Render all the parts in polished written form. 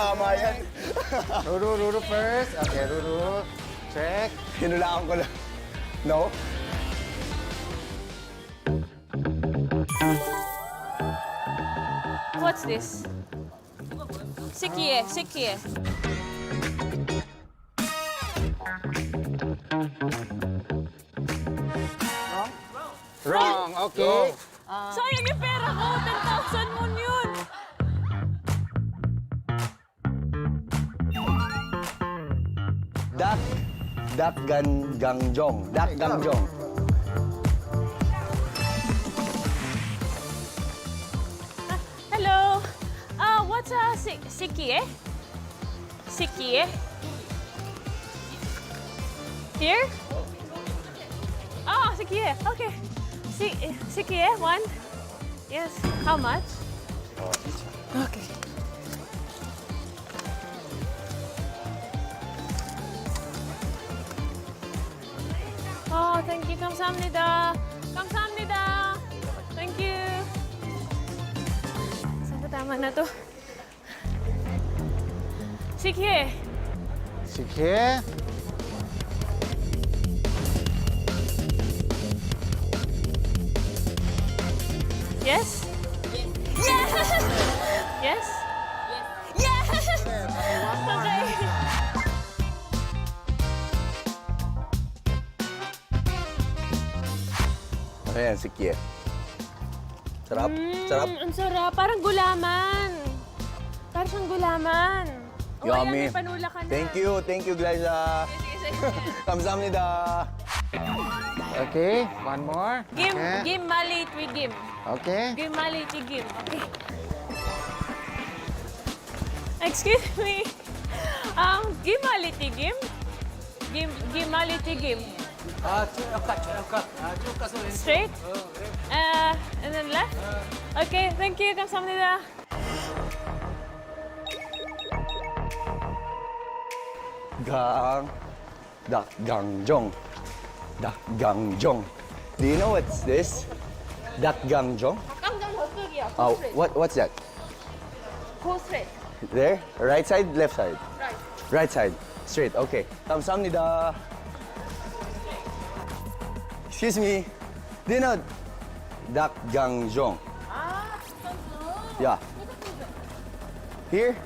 tama yan. Ruru first. Okay, Ruru. Check. Hinulaan ko lang. No? What's this? Sikie, sikie. Wrong. Okay. Sayang yung pera ko! 10,000 mo yun! Dak gangjong. Dak gangjong. Hello. What's sikie? Sikie? Here? Oh, sikie. Okay. Sikie, one. Yes. How much? Okay. Oh, thank you. 감사합니다. 감사합니다. Thank you. Saan ba tama na to? Sige. Sige. Yes? Yes! Yes? Yes! Okay. Ayan, si Kie. Sarap? Sarap? Ang sarap. Parang gulaman. Parang siyang gulaman. Oh, ayan, Yummy. may panula ka na. Thank you, Glyza. Sige, sige. 감사합니다. Okay, one more. Gim, Okay. gim malit with gim. Okay. Gim malit with gim. Okay. Excuse me. Gim malit with gim? Gim malit with gim. Straight? And then left? Okay, thank you. 감사합니다. Dakgangjong. Dakgangjong. Do you know what's this? Dakgangjong? 깜짝 저쪽이야. Oh, what's that? Go straight. There? Right side, left side? Right. Right side. Straight. Okay. 감사합니다. Excuse me. Do you know Dakgangjong? Yeah. Here?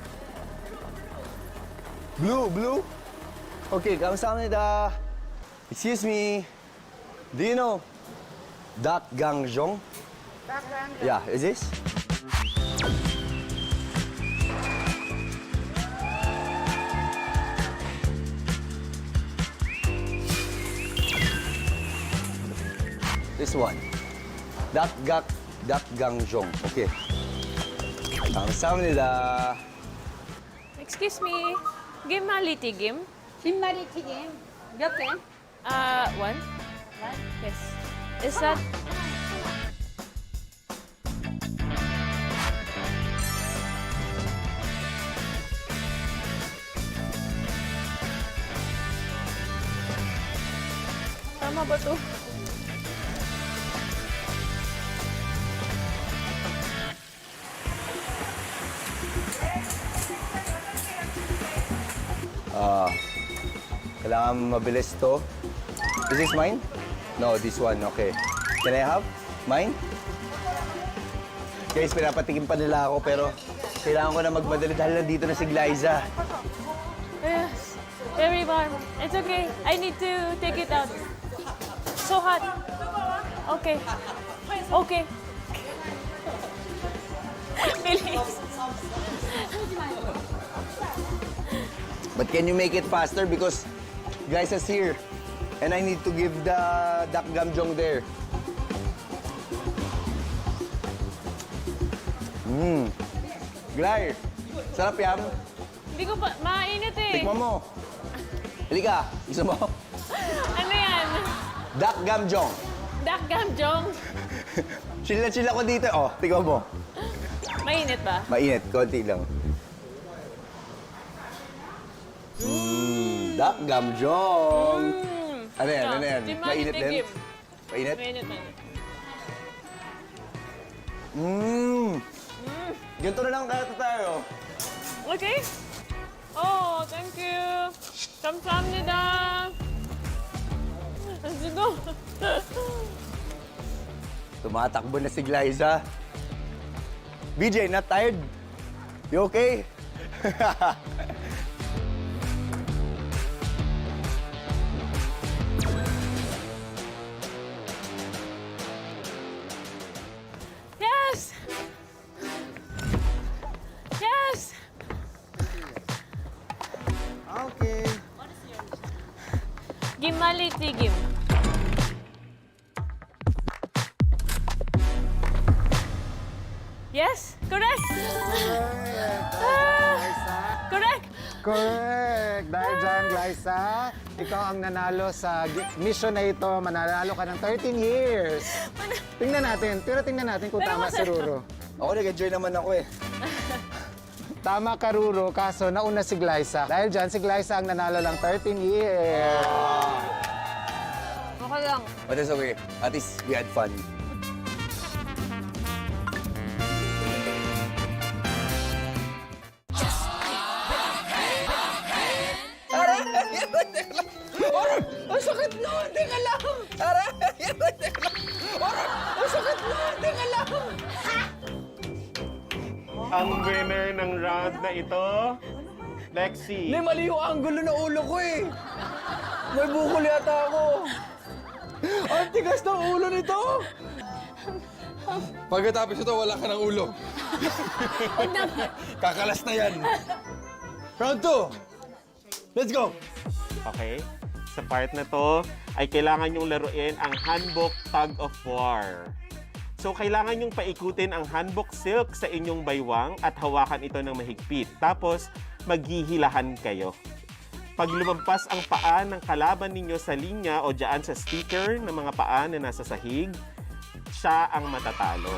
Blue? Okay, 감사합니다. Excuse me. Do you know Dakgangjong? Yeah, is this? This one. Dakgangjong. Okay. 감사합니다. Excuse me. Gim maliti gim? 김말이 튀김 몇 개? One. Yes. Is that... Tama ba to? Kailangan mabilis to. Is this mine? No, this one. Okay. Can I have mine? Guys, pinapatikim pa nila ako pero kailangan ko na magmadali dahil nandito na si Glyza. Yes. Very warm. It's okay. I need to take it out. So hot. Okay. Okay. Bilis. But can you make it faster because Glyza's here and I need to give the dakgamjong there. Gly, sarap yan. Hindi ko pa... Mainit eh. Tikman mo. Halika, gusto mo? Ano yan? Dakgamjong. Dakgamjong. Chill na chill ako dito. Oh, tikman mo. Mainit ba? Mainit, konti lang. Dakgamjong. Ano yan, ano yan? Mainit din? Mainit? Mainit, mainit. Ganito na lang kaya tayo. Okay. Oh, thank you. 감사합니다. Let's go. Tumatakbo na si Glyza. BJ, not tired? You okay? Yes. Yes. Okay. 김말리 튀김. Yes, correct. Correct. Correct! Dahil dyan, Glyza, ikaw ang nanalo sa mission na ito. Mananalo ka ng 13 years. Tingnan natin. Pero tingnan natin kung Pero tama si masaya. Ruro. Ako nag-enjoy naman ako eh. Tama ka, Ruro, kaso nauna si Glyza. Dahil dyan, si Glyza ang nanalo ng 13 years. Okay lang. But it's okay. At least we had fun. Aray! Ang sakit nun! Teka lang! Aray! Aray! Ang sakit nun! Teka lang! Ang winner ng round na ito, Lexi. Hindi, mali yung angulo ng ulo ko eh. May bukol yata ako. Ang tigas ng ulo nito. Pagkatapos ito, wala ka ng ulo. Kakalas na yan. Round 2. Let's go. Okay? Sa part na to, ay kailangan yung laruin ang hanbok tug of war. So, kailangan yung paikutin ang hanbok silk sa inyong baywang at hawakan ito ng mahigpit. Tapos, maghihilahan kayo. Pag lumampas ang paa ng kalaban ninyo sa linya o dyan sa sticker ng mga paa na nasa sahig, siya ang matatalo.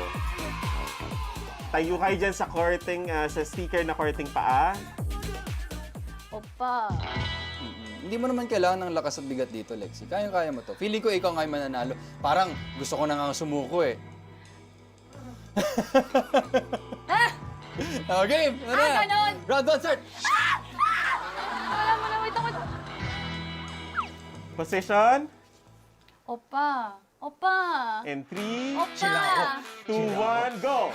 Tayo kayo dyan sa sa sticker na korting paa. Opa. Hindi mo naman kailangan ng lakas at bigat dito, Lexi. Kaya-kaya mo to. Feeling ko ikaw nga yung mananalo. Parang gusto ko na nga sumuko eh. Okay, ano na? Ganon! Round 1, start! Alam mo na, wait lang, wait lang. Position. Opa. Opa. In 3, Opa. 2, 1, go!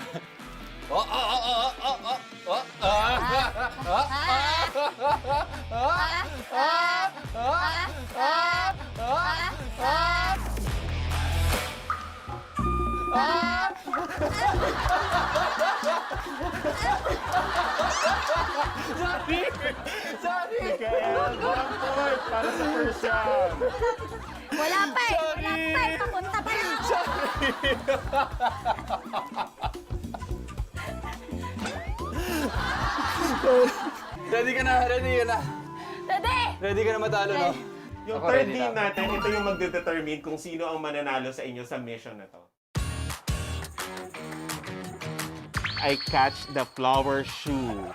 Mikael, 1 point para sa first round. Wala pa eh. Wala pa eh. Papunta pa lang ako. Ready ka na, ready ka na. Dede! Ready ka na matalo, no? Yung Ako third ready game na. natin, ito yung magdedetermine kung sino ang mananalo sa inyo sa mission na to. I catch the flower shoe.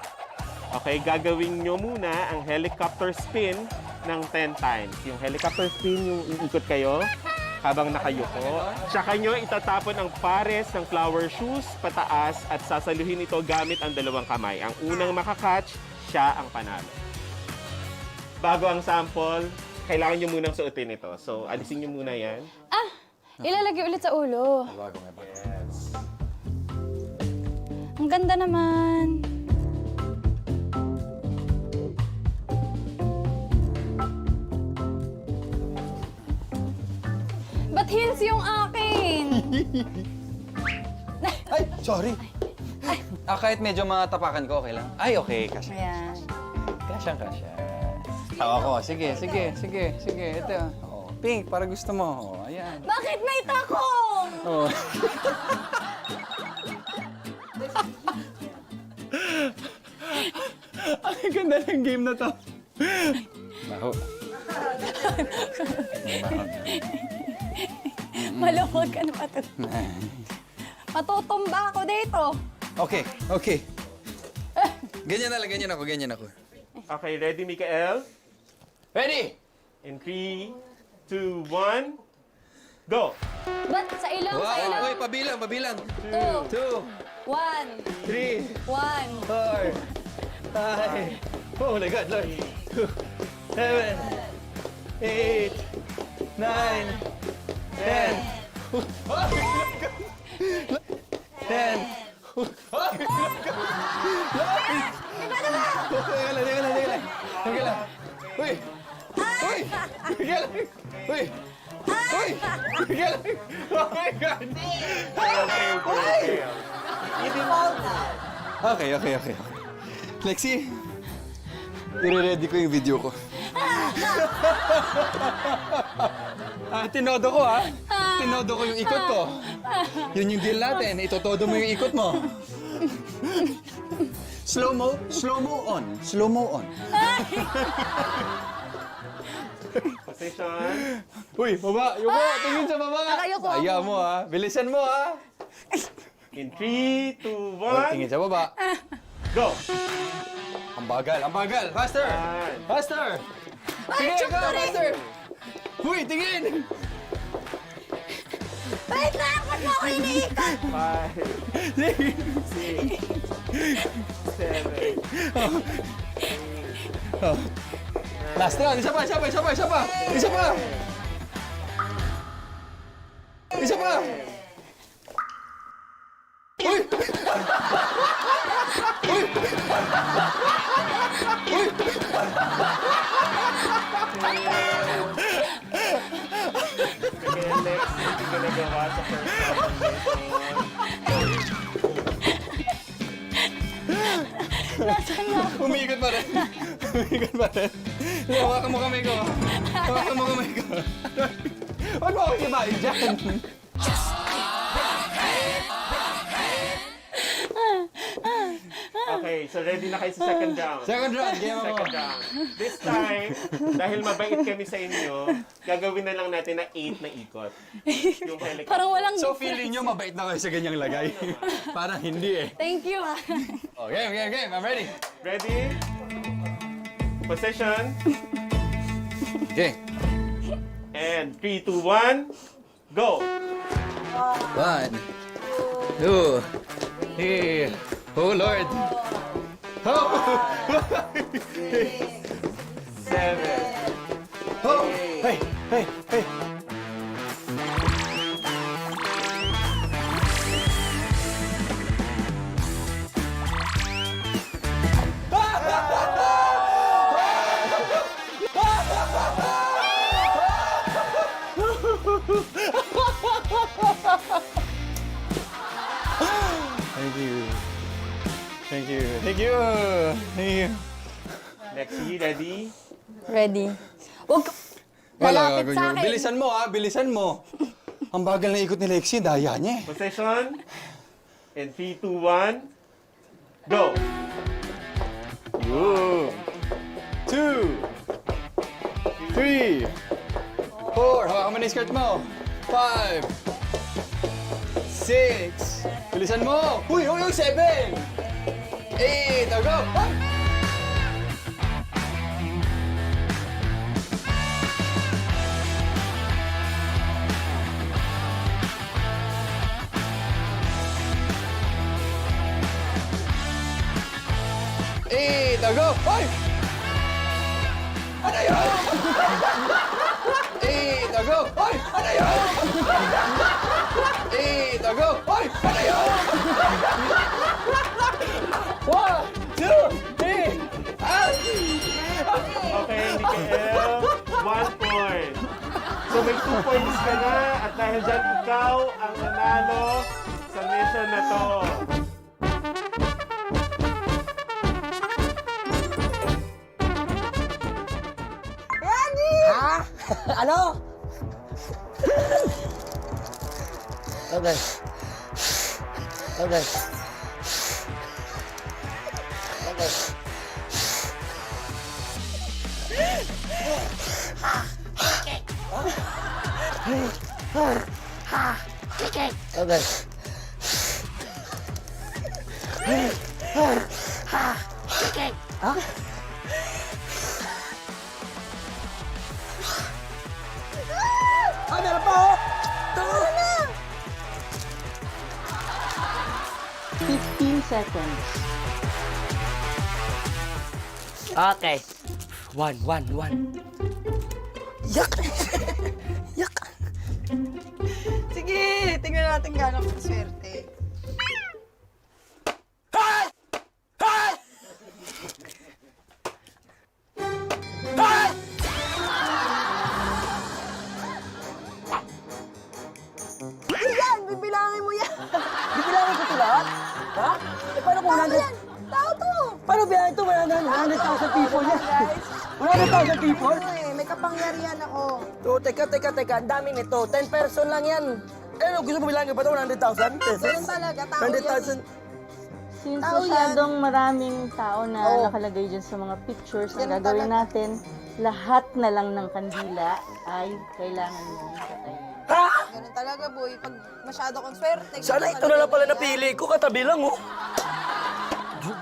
Okay, gagawin nyo muna ang helicopter spin ng 10 times. Yung helicopter spin, yung iikot kayo habang nakayuko. Tsaka nyo itatapon ang pares ng flower shoes pataas at sasaluhin ito gamit ang dalawang kamay. Ang unang makakatch, siya ang panalo. Bago ang sample, kailangan nyo munang suotin ito. So, alisin nyo muna yan. Ilalagay ulit sa ulo. Yes. Ang ganda naman. Ba't heels yung akin? Ay, sorry. Kahit medyo matapakan ko, okay lang? Ay, okay. Kasya. Ayan. Kasya. Ako. Sige. Ito. Oh, pink, para gusto mo. Oh, ayan. Bakit may takong? Oh. Ang ganda ng game na to. Baho. Maluwag ka na matutumba ako dito. Okay. Ganyan ako. Okay, ready, Mikael? Ready? In 3, 2, 1, go! Ba't sa ilong, sa ilong? Wow, pabilang. 2, 2, 1, 3, 1. 4, 5, Oh my God, Lord. 7, 8, 9, 10. 10. Teka lang. Uy! Uy! Teka lang. Uy! Uy! Teka lang. Oh my God! Okay. Lexi, i-ready ko yung video ko. Tinodo ko, ha? Tinodo ko yung ikot ko. Yun yung deal natin. Itotodo mo yung ikot mo. Slow-mo on. Slow-mo on. Position. Uy, baba! Yuko! Tingin sa baba! Nakayuko ako. Ayaw mo, ha? Bilisan mo, ha? In 3, 2, 1. Tingin sa baba. Go! Ang bagal. Faster! Yan. Faster! Tingin ka, faster! Uy, tingin! Wait lang! Ba't mo ako iniikot? 5, 6, 7. Last round! Isa pa! Uy! Kaya next, hindi ko nagawa sa first Umiikot pa rin. Hawakan mo kamay ko. Huwag mo ako kibahin dyan. Okay, so ready na kayo sa second round. Second round, game mo. Second round. This time, dahil mabait kami sa inyo, gagawin na lang natin na 8 na ikot. Yung helicopter. Parang walang... So feeling nyo mabait na kayo sa ganyang lagay? Parang hindi eh. Thank you, ah. Oh, game. I'm ready. Ready? Position. Okay. And 3, 2, 1. Go! 1, 2, 3. Oh, Lord. Oh! 7. Oh! Hey! Thank you. Lexi, ready? Ready. Huwag lalapit sa akin. Bilisan mo. Ang bagal na ikot ni Lexi, daya niya eh. Position. And 3, 2, 1. Go! 2, 3, 4. Hawakan mo na yung skirt mo. 5, 6. Bilisan mo. Uy, 7. 8. Now go. Now go. Hoy! Ano yun? 8. Now go. Hoy! Ano yun? 8. Now go. Hoy! Ano yun? 1, 2, 3. Out! Okay, Mikael. 1 point. So may 2 points ka na at dahil dyan ikaw ang nanalo sa mission na to. Ano? Okay. Meron pa oh! Tama na! 15 seconds. Okay. One. Yak! Yak! Sige, tingnan natin gano'ng swerte. Yan! Bibilangin mo yan! Bibilangin ko ito lahat? Ha? Eh, paano kung Tao yan! Tao to! Paano biyahe ito? 100,000 people yan. 100,000 people? Ano eh, may kapangyarihan ako. Oh, teka. Ang dami nito. 10 person lang yan. Eh, gusto mo bilangin ba ito? 100,000 pesos? Ganun talaga, tao yan. 100,000. Since Tao yan. masyadong maraming tao na Oo. nakalagay dyan sa mga pictures na Ganun gagawin talaga. natin, lahat na lang ng kandila ay kailangan mong patayin. Ganun talaga, boy. Pag masyado kong swerte. Sana ganun ito na lang pala talaga napili ko. Katabi lang, oh.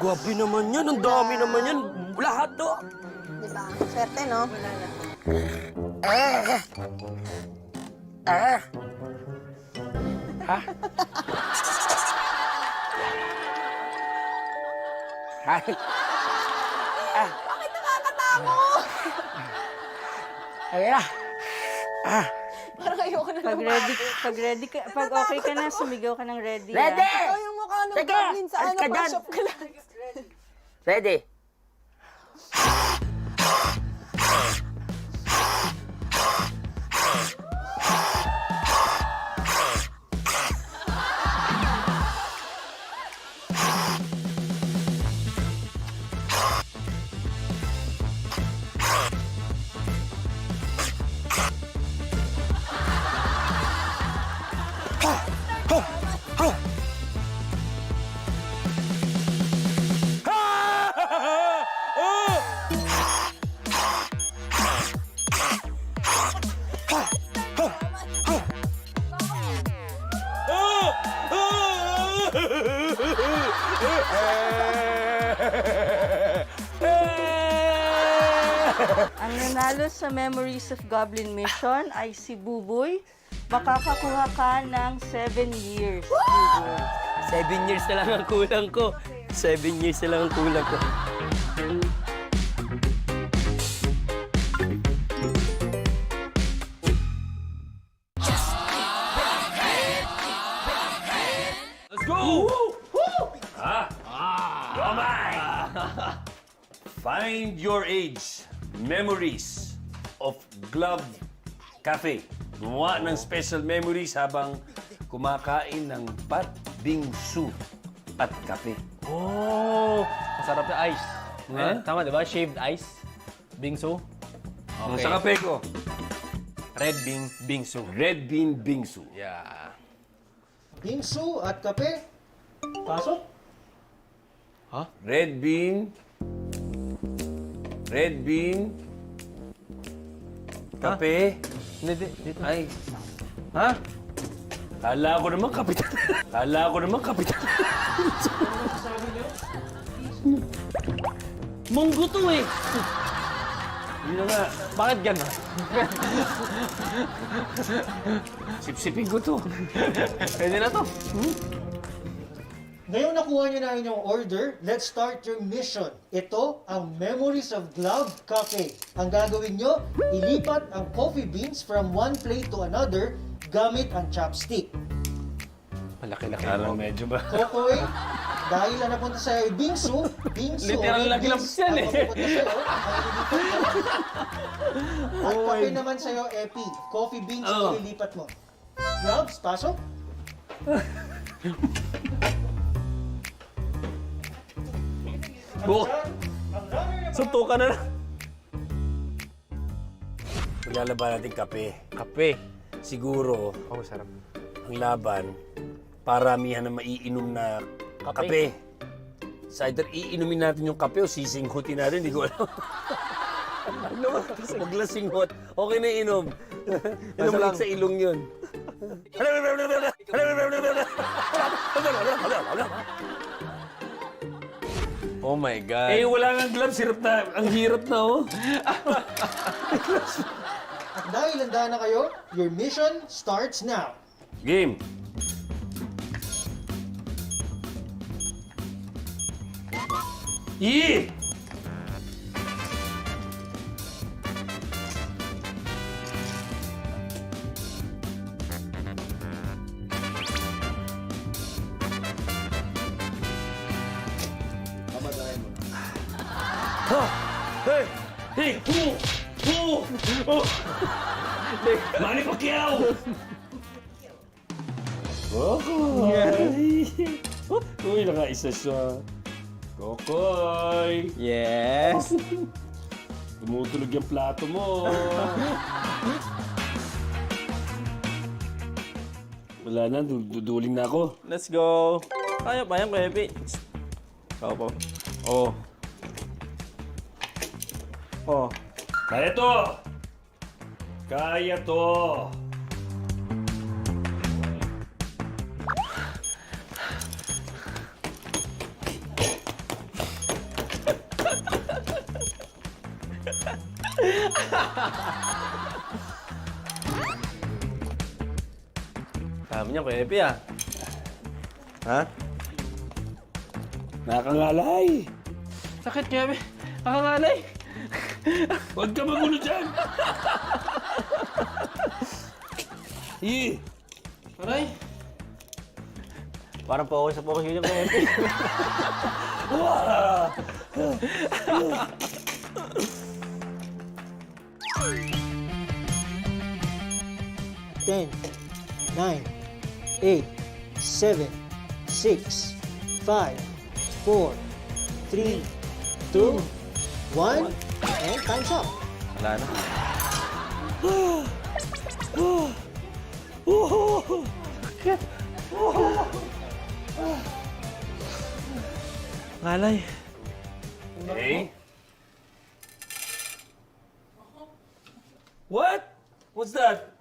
Grabe naman yan. Ang dami naman yan. Lahat, oh. yan. Diba? Swerte, no? Bakit nakakatakot? Ayan na. Parang ayoko na Pag ready ka, pag okay ka na, sumigaw ka ng ready. Ready? Ikaw yung mukha ng Sige, goblin sa alis ano, ka pang dyan. shop ka lang. Ready? Ang nanalo sa Memories of Goblin Mission ay si Buboy. Makakakuha ka ng 7 years, Buboy. 7 years na lang ang kulang ko. 7 years na lang ang kulang ko. Let's go! Find your age. Memories of Glove Cafe. Gumawa ng special memories habang kumakain ng pat bingsu at kape. Oh, masarap na ice. Ha? Tama, di ba? Shaved ice. Bingsu. Sa kape ko, Red bean bingsu. red bean bingsu. Yeah. Bingsu at kape. Pasok. Red bean, kape. Hindi, dito. Ay, ha? Kala ko naman kapitan. Munggo to eh. Yun na nga. Bakit gano'n? Sipsipin ko to. Pwede na to. Ngayong nakuha niyo na inyong order, let's start your mission. Ito ang Memories of Glove Cafe. Ang gagawin nyo, ilipat ang coffee beans from one plate to another gamit ang chopstick. Malaki-laki. Parang medyo ba? Kokoy, dahil ang napunta sa'yo ay bingsu, Literal red na beans, gloves yan ang eh. mapupunta sa'yo ay ilipat mo. At kape naman sa'yo, Epi. Coffee beans ang ililipat mo. Gloves, pasok. Sunto ka na lang. Maglalaban natin kape. Kape. Siguro, Oh, sarap. ang laban, paramihan na maiinom na kape. Sa either iinumin natin yung kape o sisinghutin natin, hindi ko alam. Ano? Maglasinghot. Okay na inom. Inom lang sa ilong yun. Oh my God. Eh, wala nga gloves. Ang hirap na, oh. At dahil handa na kayo, your mission starts now. Game. Hey! Hey! Manny Pacquiao! Kokoy! Uy, nakaisa siya. Kokoy! Yes. Tumutulog yung plato mo. Wala na, duduling na ako. Let's go. Kaya pa yan, Kuya Epi. Ikaw po. Oh. Oh. Kaya to! Kaya to! Sabi niya, Kuya Epi ah. Ha? Nakangalay! Sakit, Kuya Epi. Nakakalay. Huwag ka magulo dyan! Aray. Parang focus sa focus yun yung Kuya Epi. Ten, 9, 8, 7, 6, 5, 4, 3, 2, 1, and time's up. Wala na. Ngalay. Hey? What? What's that?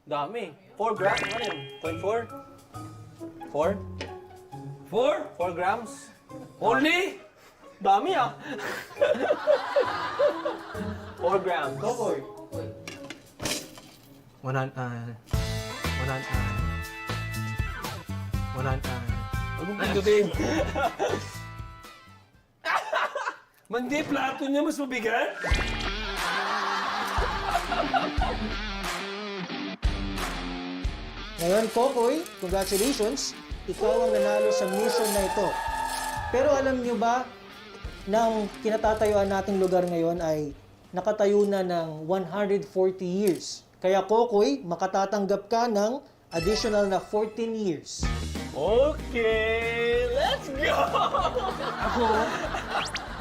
Dami. 4 grams. Ano yun? 0.4? 4? 4 grams? Only? Dami ah. 4 grams. Go for it. 100. Anong pindutin? Mandi, plato niya mas mabigat? Ngayon, Kokoy, congratulations. Ikaw ang nanalo sa mission na ito. Pero alam niyo ba, na ang kinatatayuan nating lugar ngayon ay nakatayo na ng 140 years. Kaya Kokoy, makatatanggap ka ng additional na 14 years. Okay, let's go! Ako?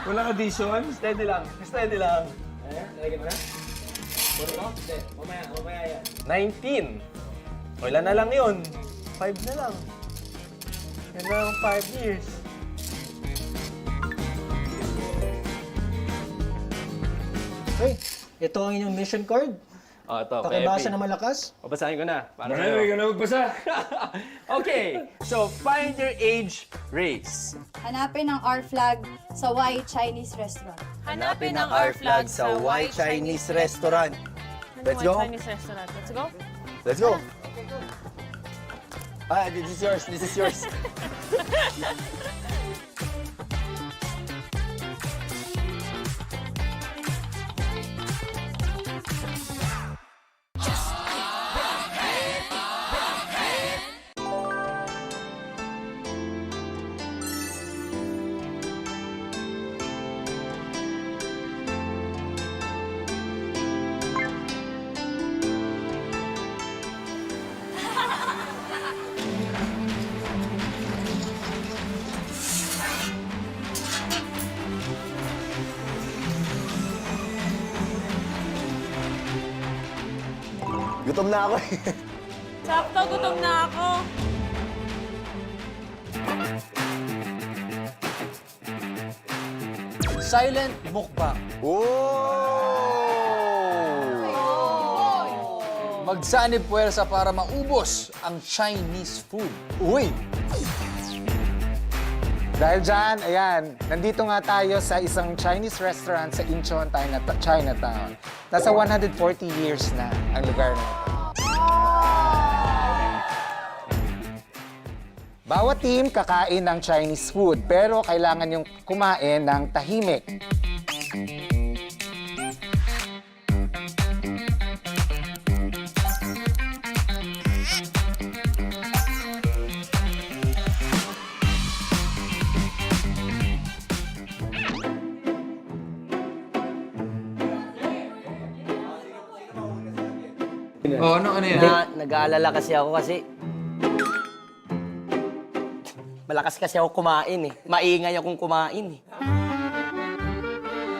Walang addition? Steady lang. Steady lang. Ayan, nalagyan mo na? Puro mo? Hindi. Mamaya yan. 19. O ilan na lang yun? 5 na lang. Yan lang 5 years. Okay, ito ang inyong mission card. O, ito. Pakibasa na malakas. Babasahin ko na. Para Marami ka na magbasa. Okay, so find your age, race. Hanapin ang R flag sa Y Chinese restaurant. Hanapin ang R flag sa Y Chinese restaurant. Let's go. Chinese restaurant. Let's go. Let's go. Ah, this is yours. This is yours. Gutom na ako eh. Sakto, gutom na ako. Silent mukbang. Magsanib puwersa para maubos ang Chinese food. Uy! Dahil dyan, ayan, nandito nga tayo sa isang Chinese restaurant sa Incheon, Chinatown. Nasa 140 years na ang lugar na ito. Bawat team kakain ng Chinese food, pero kailangan yung kumain ng tahimik. Oh, ano yan? Nag-aalala kasi ako kasi malakas kasi ako kumain eh. Maingay akong kumain eh.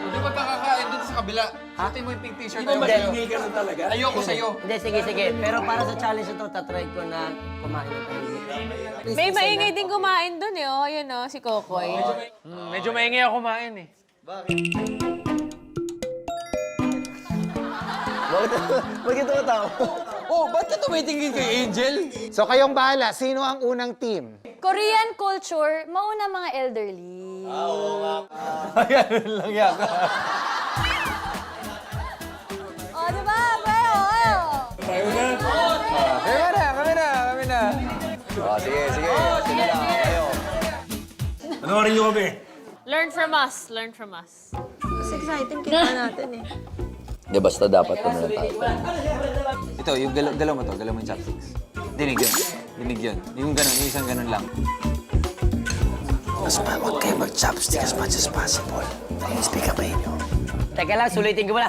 Ano ba kakakain dun sa kabila? Suotin mo yung pink t-shirt tayo sa'yo. Maingay ka na talaga? Ayoko sa'yo. Hindi, sige. Pero para sa challenge na to, tatry ko na kumain ng tahimik. May maingay din kumain dun eh. Oh, yun oh, si Kokoy. Medyo maingay ako kumain eh. Bakit ito tao? Oh, ba't ka tumitingin kay Angel? So kayong bahala, sino ang unang team? Korean culture, mauna mga elderly. Ayan lang yan. O, diba? Kayo. Kami na. Oh, sige. Sige lang, kayo. Panoorin niyo kami. Learn from us. Mas exciting kita natin eh. Di, basta dapat kami na tayo. Ito, yung galaw mo yung chopsticks. Dinig yun. Yung ganun, yung isang ganun lang. Huwag kayo mag-chopstick as much as possible. Speak up inyo. Teka lang, sulitin ko muna.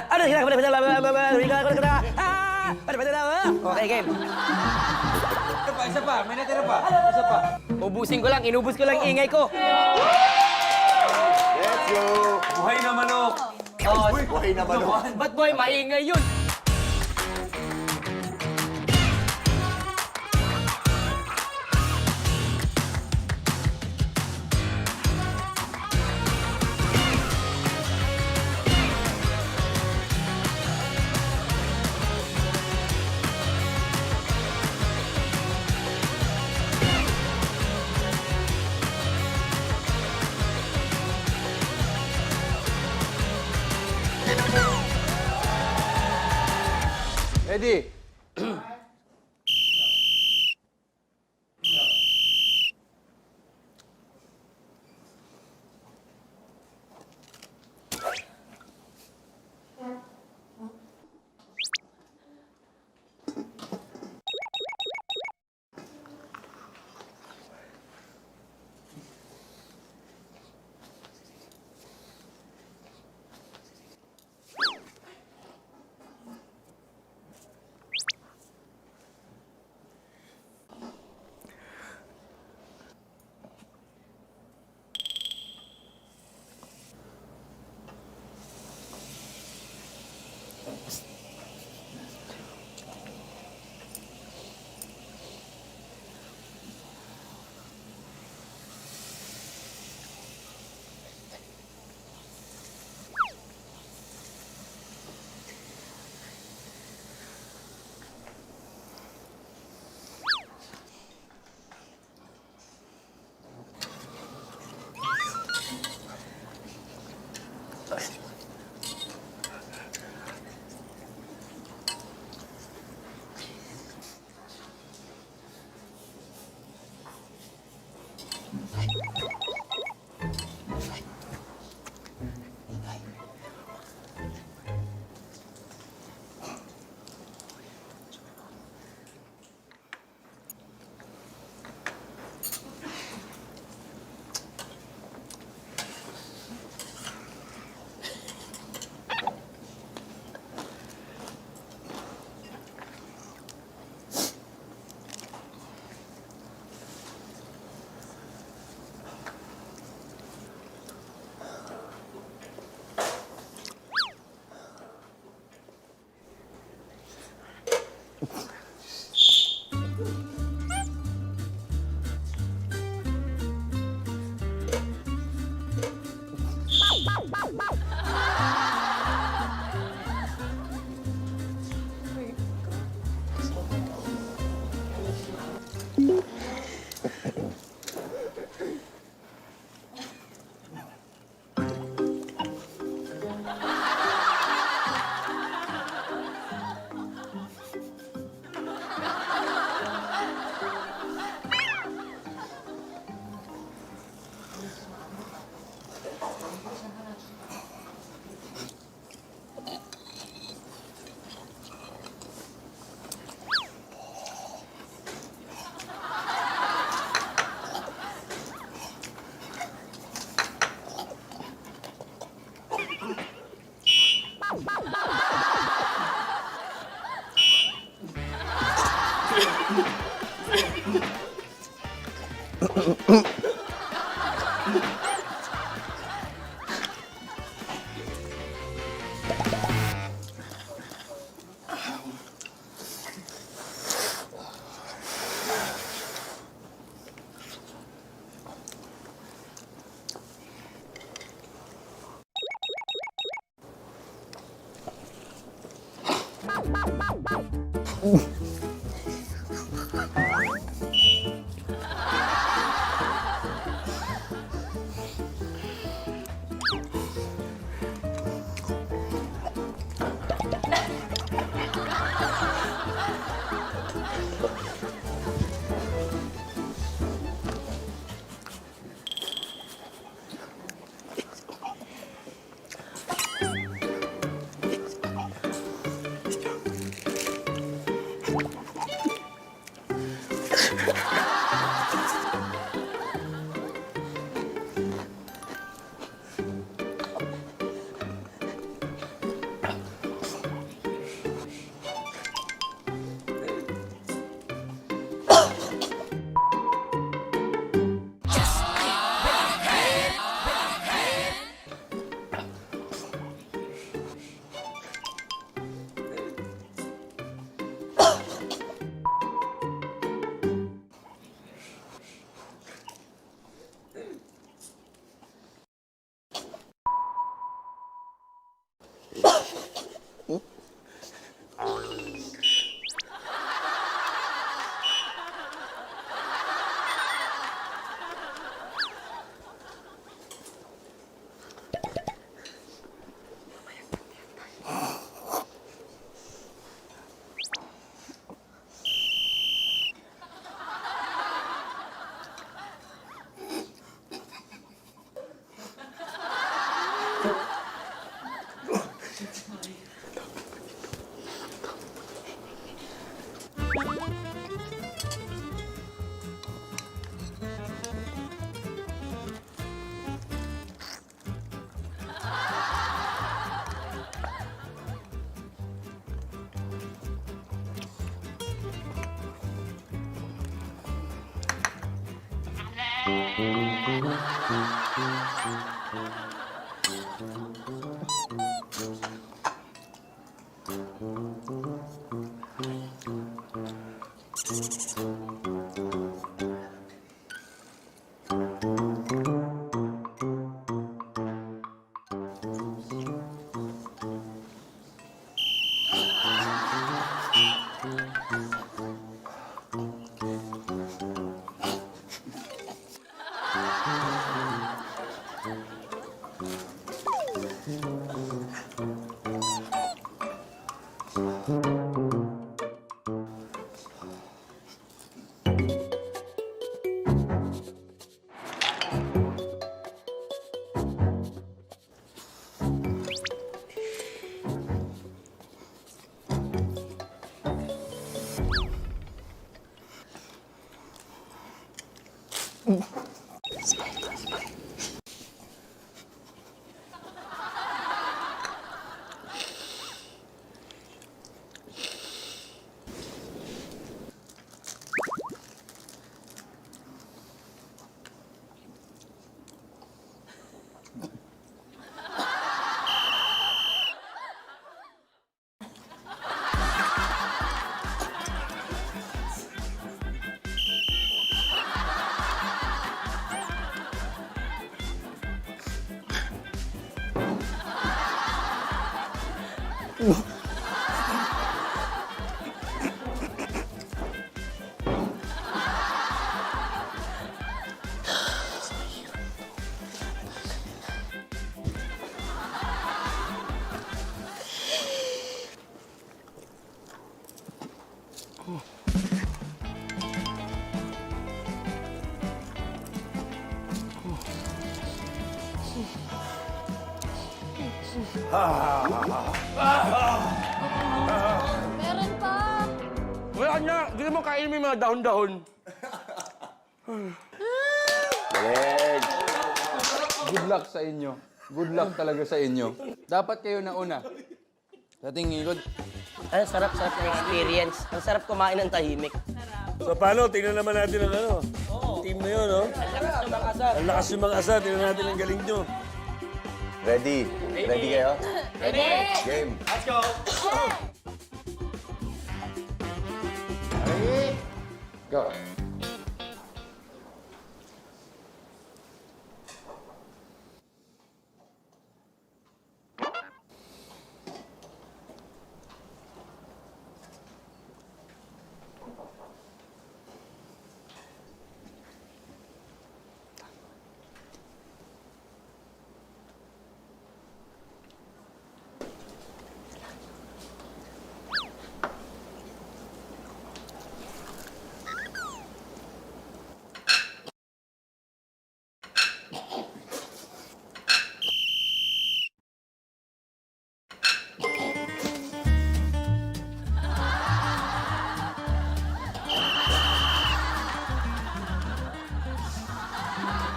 Okay, game. Isa pa, may natira pa. Ubusin ko lang, inubos ko lang ingay ko. Let's go! Buhay na manok. Buhay na manok. Ba't boy, maingay yun? Ready? Meron pa. Wala na! Hindi mo kainin mo yung mga dahon-dahon. Good luck sa inyo. Good luck talaga sa inyo. Dapat kayo na una. Sa tingin ko, Ay, sarap ng experience. Ang sarap kumain ng tahimik. So paano, tingnan naman natin ang ano. Team na yun, no? Ang lakas yung mga asa. Tingnan natin ang galing nyo. Ready? Ready kayo? Ready? Game. Let's go! Ready? Go.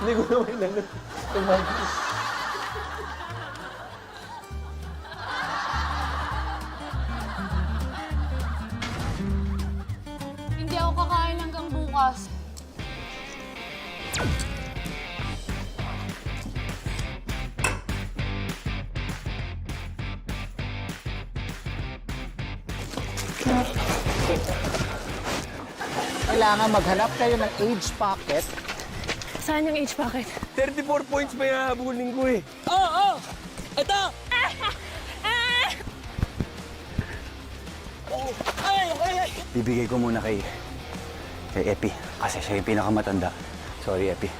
Hindi ko naman inanong. Tumagos. Hindi ako kakain hanggang bukas. Kailangan maghanap kayo ng age packet. Saan yung age packet? 34 points pa yung hahabulin ko eh. Ito! Bibigay ko muna kay Epi kasi siya yung pinakamatanda. Sorry, Epi.